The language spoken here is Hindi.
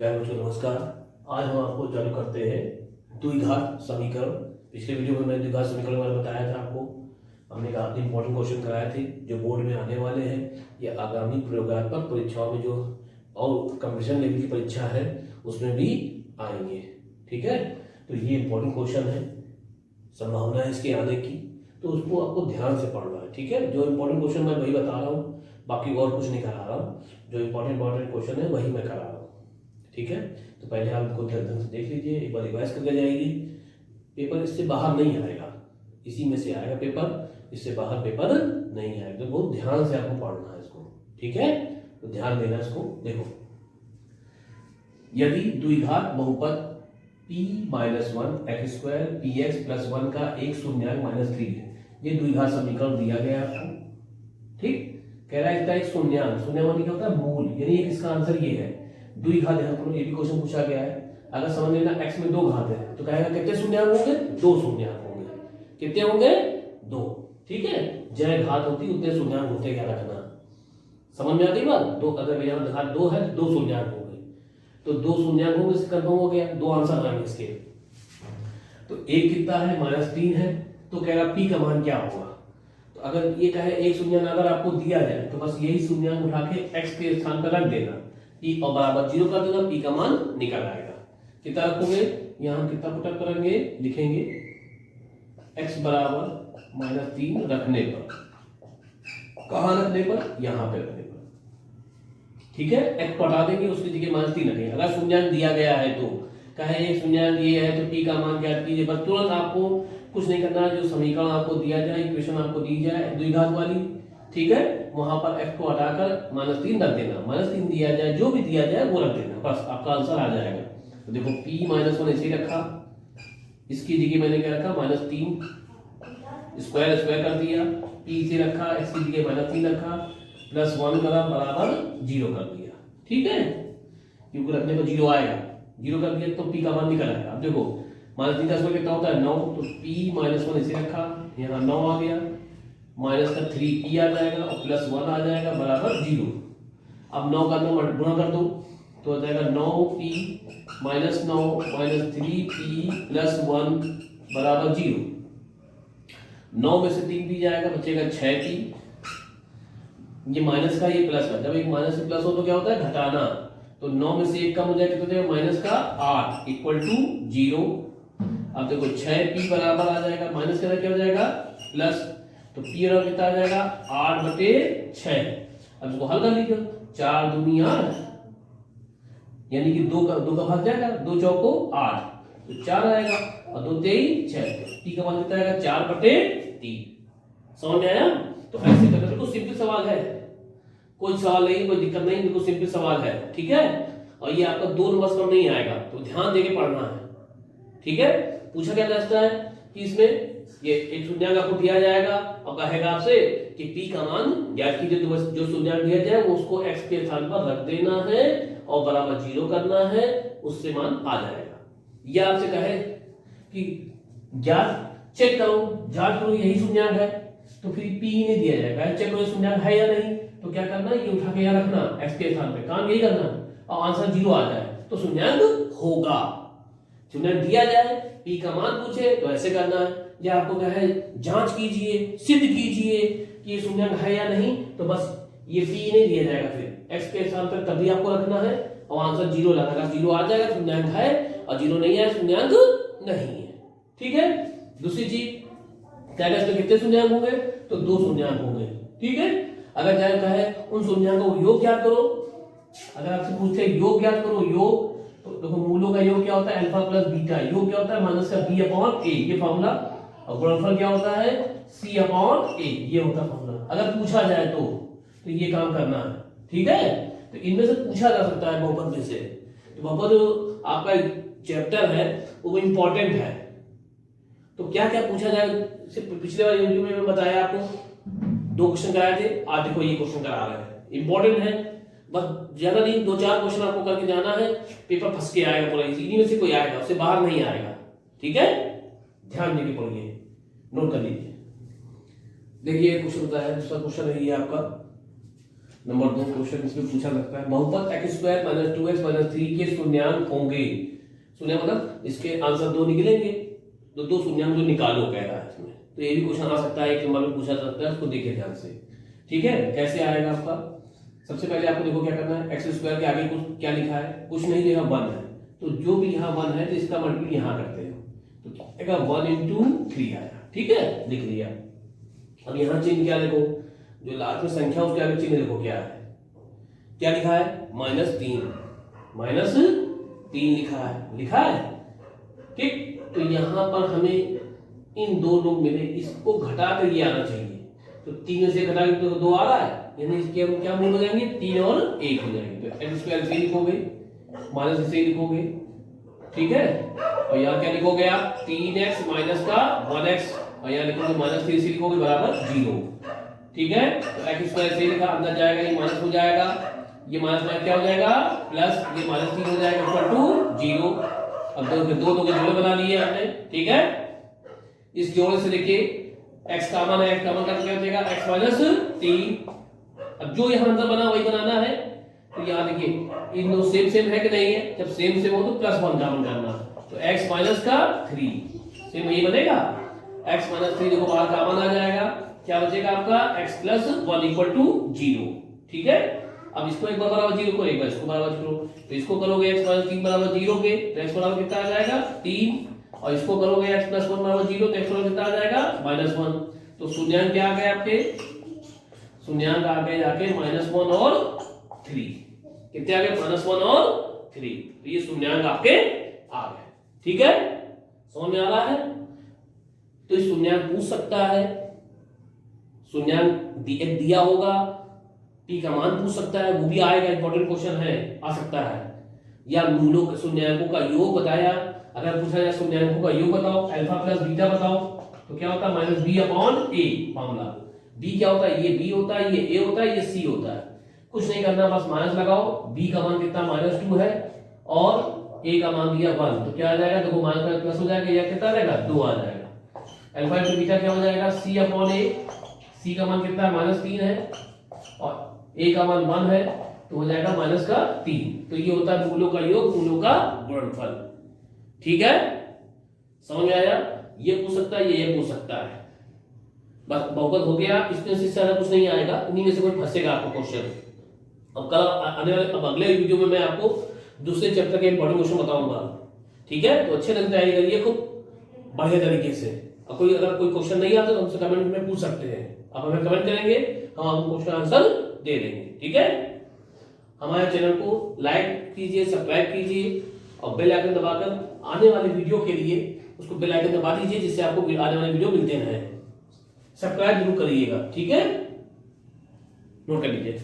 प्यारे बच्चों नमस्कार। आज हम आपको चालू करते हैं द्विघात समीकरण। पिछले वीडियो में मैंने द्विघात समीकरण में बताया था आपको। हमने कहा इंपॉर्टेंट क्वेश्चन कराए थे जो बोर्ड में आने वाले हैं या आगामी प्रयोगात्मक परीक्षाओं में जो और कंपटीशन लेवल की परीक्षा है उसमें भी आएंगे। ठीक है, तो ये इंपॉर्टेंट क्वेश्चन है, संभावना है इसके आने की, तो उसको आपको ध्यान से पढ़ना है। ठीक है, जो इंपॉर्टेंट क्वेश्चन मैं वही बता रहा हूँ, बाकी और कुछ नहीं करा रहा हूँ। जो इंपॉर्टेंट क्वेश्चन है वही मैं करा रहा हूँ। ठीक है, तो पहले आप इनको ढंग से देख लीजिए, एक बार रिवाइज करके जाएगी। पेपर इससे बाहर नहीं आएगा, इसी में से आएगा पेपर, इससे बाहर पेपर नहीं आएगा। तो बहुत ध्यान से आपको पढ़ना है इसको। ठीक है, तो ध्यान देना इसको। देखो, यदि द्विघात बहुपद p-1 x square px plus 1 का एक शून्यांक -3 है, ये द्विघात समीकरण दिया गया आपको। ठीक, कह रहा है इसका एक शून्यांक, शून्यांक क्या होता है? मूल, यानी इसका आंसर ये है। द्विघात, ध्यान करो, ये भी क्वेश्चन पूछा गया है। अगर समझ लेना x में 2 घात है तो कहेगा कितने शून्यांक होंगे? 2 शून्यांक होंगे। कितने होंगे? 2। ठीक है, जय घात होती उतने शून्यांक होते, क्या रखना। समझ में आ गई बात? दो, अगर यहाँ घात 2 है तो 2 शून्यांक होंगे, तो 2 शून्यांक होंगे, इससे कंफर्म हो गया। 2 आंसर आएंगे इसके। तो एक कितना है? -3 है, तो कह रहा p का मान क्या होगा। तो अगर ये कहे एक शून्यांक अगर आपको दिया जाए तो बस यही शून्यांक उठा के x के स्थान पर रख देना, p और बराबर 0 कर देना, p का मान निकल आएगा। कितना रखोगे? यहाँ कितना पुटअप करेंगे, लिखेंगे x बराबर -3 रखने पर, कहाँ रखने पर? यहाँ पे रखने पर। ठीक है, x को हटा देंगे, उसकी जगह -3 रखेंगे। अगर शून्यांक दिया गया है तो कहे एक शून्यांक ये है तो p का मान ज्ञात कीजिए। बस तुरंत आपको कुछ नहीं करना है, जो समीकरण आपको दिया जाए, इक्वेशन आपको दी जाए द्विघात वाली, ठीक है, वहां पर x को हटाकर -3 रख देना। -3 दिया जाए, जो भी दिया जाए वो रख देना, बस आपका आंसर आ जाएगा। तो देखो p-1 ऐसे रखा, इसकी जगह मैंने क्या रखा? -3 स्क्वायर कर दिया, p से रखा, x की जगह -3 रखा, +1 करा बराबर 0 कर दिया। ठीक है, क्योंकि रखने पर 0 आएगा, 0 कर दिया तो p का मान निकल आएगा। अब देखो -3 का स्क्वायर कितना होता है? 9, तो p-1 ऐसे रखा, यहाँ 9 आ गया, माइनस का 3p आ जाएगा और +1 आ जाएगा बराबर 0। अब 9 का 9 गुणा कर दो तो आ जाएगा 9p -9 -3p +1 बराबर 0। 9 में से 3p जाएगा, बचेगा 6p। ये माइनस का, ये प्लस का, जब एक माइनस से प्लस हो तो क्या होता है? घटाना। तो 9 में से 1 कम हो जाएगा, कितना माइनस का 8 इक्वल टू 0। अब देखो 6p बराबर आ जाएगा, माइनस का क्या हो जाएगा? प्लस, तो p बराबर कितना आ जाएगा? 8/6। अब इसको हल कर लीजिए, 4 दूनी 8, यानी कि 2 का भाग जाएगा, 2 चौको 8, तो 4 आएगा, और 2 तेई 6, p का मान कितना आएगा? 4/3। समझ में आया? तो ऐसे करना, बिल्कुल सिंपल सवाल है, कोई सवाल नहीं, कोई दिक्कत नहीं, बिल्कुल सिंपल सवाल है। ठीक है, और ये आपका 2 नंबर पर नहीं आएगा, तो ध्यान देके पढ़ना है। ठीक है, पूछा क्या जाता है कि इसमें ये एक शून्यांक आपको दिया जाएगा और कहेगा आपसे कि p का मान ज्ञात कीजिए। तो बस जो शून्यांक दिया जाए वो उसको x के स्थान पर रख देना है और बराबर 0 करना है, उससे मान आ जाएगा। या आपसे कहे कि ज्ञात चेक करो, जांच करो यही शून्यांक है, तो फिर p ही नहीं दिया जाएगा, चेक करो शून्यांक है या नहीं, तो क्या करना है? ये उठा के यहाँ रखना x के स्थान पे, काम यही करना और आंसर 0 आ जाए तो शून्यांक होगा। शून्यांक दिया जाए, p का मान पूछे तो ऐसे करना है, या आपको कहे जांच कीजिए, सिद्ध कीजिए कि ये शून्यांक है या नहीं, तो बस ये p नहीं दिया जाएगा, फिर x के स्थान पर तभी आपको रखना है और आंसर 0 लगाना। 0 आ जाएगा शून्यांक है, और 0 नहीं है शून्यांक नहीं है। ठीक है, दूसरी चीज क्या है, इसमें कितने शून्यांक होंगे? तो 2 शून्यांक होंगे। ठीक है, अगर चाहे कहे उन शून्यांकों को योग ज्ञात करो, अगर आपसे पूछते योग ज्ञात करो, योग, तो देखो मूलों का योग क्या होता है? Alpha plus beta. योग क्या होता है? माइनस का b/a, ये फॉर्मूला, और गुणनफल क्या होता है? c/a, ये होता है फॉर्मूला। अगर पूछा जाए तो ये काम करना है। ठीक है, तो इनमें से पूछा जा सकता है बहुपद में से। तो बहुपद जो आपका चैप्टर है वो इंपॉर्टेंट है, तो क्या क्या पूछा जाए, पिछले वाले वीडियो में मैं बताया आपको, 2 क्वेश्चन कराए थे, आज देखो ये क्वेश्चन करा रहे हैं, इंपॉर्टेंट है। बस ज्यादा नहीं, 2-4 क्वेश्चन आपको करके जाना है, पेपर फंस के आएगा पूरा, इसी में से कोई आएगा, उससे बाहर नहीं आएगा। ठीक है, ध्यान देके पढ़िए, नोट कर लीजिए। देखिए क्वेश्चन होता है, दूसरा क्वेश्चन है ये आपका, नंबर 2 क्वेश्चन इसमें पूछा सकता है, बहुपद x square minus 2x minus 3 के शून्यांक होंगे। शून्य मतलब इसके आंसर 2 निकलेंगे, तो 2 शून्यांक जो निकालो कह रहा है इसमें। तो ये भी क्वेश्चन आ सकता है, एक नंबर में पूछा सकता है, उसको देखिए ध्यान से। ठीक है, कैसे आएगा आपका? सबसे पहले आपको देखो क्या करना है, एक्स स्क्वायर के आगे कुछ क्या लिखा है, कुछ नहीं लिखा, 1 है, तो जो भी यहाँ 1 है तो इसका मल्टीपल यहाँ करते हैं, तो क्या आएगा 1 into 3 आएगा। ठीक है, लिख लिया। अब यहाँ चिन्ह क्या लिखो, जो लास्ट में संख्या उसके आगे चिन्ह लिखो क्या है, क्या लिखा है, -3, -3 लिखा है। ठीक, तो यहाँ पर हमें इन दो लोग मिले, इसको घटा कर ये आना चाहिए, तो 3 से घटा के तो 2 आ रहा है, यानी इसके हम क्या मूल हो जाएंगे, 3 और 1 हो जाएंगे। तो एक्स स्क्वायर से लिखोगे, माइनस से लिखोगे, ठीक है, और यहाँ क्या लिखोगे आप, 3x माइनस का 1x, और यहाँ लिखोगे -3 से लिखोगे बराबर 0। ठीक है, तो एक्स स्क्वायर से लिखा, अंदर जाएगा, ये माइनस हो जाएगा, ये माइनस क्या हो जाएगा, प्लस ये -3 हो जाएगा, इक्वल टू 0। अब दो के जोड़े बना लिए हमने। ठीक है, इस जोड़े से देखिए x कॉमन है, x कॉमन का क्या हो जाएगा, x माइनस 3। अब जो यहाँ अंदर बना वही बनाना है, तो यहाँ देखिए इन दो सेम है कि नहीं है, जब सेम हो तो +1 कॉमन करना, तो x माइनस का 3 सेम यही बनेगा, x माइनस 3 देखो बाहर कॉमन आ जाएगा, क्या बचेगा आपका x प्लस 1 इक्वल टू 0। ठीक है, अब इसको एक बार बराबर 0 को, एक बार इसको बराबर करो, तो इसको करोगे x माइनस 3 बराबर 0 के, तो x बराबर कितना आ जाएगा 3, और इसको करोगे x प्लस 1 बराबर 0, तो x बराबर कितना आ जाएगा -1। तो शून्यांक क्या आ गए आपके, शून्यांक आ गए जाके -1 और 3, कितने आ गए, -1 और 3, तो ये शून्यांक आपके आ गए। ठीक है, समझ में आ रहा है? तो इस शून्यांक पूछ सकता है, शून्यांक दिया होगा, p का मान पूछ सकता है, वो भी आएगा, इंपॉर्टेंट क्वेश्चन है, आ सकता है, या मूलों शून्यांकों का योग बताया, अगर पूछा जाए शून्यांकों का योग बताओ, अल्फा प्लस बीटा बताओ, तो क्या होता है -b/a मामला। b क्या होता है, ये b होता है, ये a होता है, ये c होता है, कुछ नहीं करना, बस माइनस लगाओ, b का मान कितना -2 है और a का मान दिया 1, तो क्या आ जाएगा, देखो माइनस प्लस हो जाएगा, या कितना आ जाएगा 2 आ जाएगा। अल्फा इंटू बीटा क्या हो जाएगा, c/a, c का मान कितना है -3 है और a का मान 1 है, तो हो जाएगा -3। तो ये होता है मूलों का योग, मूलों का गुणनफल। ठीक है, समझ में आया? ये पूछ सकता है, ये पूछ सकता है, बस बहुपद हो गया, इसमें से ज्यादा कुछ नहीं आएगा, उन्हीं में से कोई फंसेगा आपको क्वेश्चन। अब कल आने वाले, अब अगले वीडियो में मैं आपको दूसरे चैप्टर के इंपॉर्टेंट क्वेश्चन बताऊंगा। ठीक है, तो अच्छे ढंग से तैयारी करिए खूब बढ़िया तरीके से। अब कोई अगर कोई क्वेश्चन नहीं आता तो हमसे कमेंट में पूछ सकते हैं, आप हमें कमेंट करेंगे, हम आपको क्वेश्चन आंसर दे देंगे। ठीक है, हमारे चैनल को लाइक कीजिए, सब्सक्राइब कीजिए और बेल आइकन दबाकर आने वाले वीडियो के लिए उसको बेल आइकन दबा दीजिए, जिससे आपको आने वाले वीडियो मिलते रहें। सब्सक्राइब जरूर करिएगा। ठीक है, नोट कर लीजिए।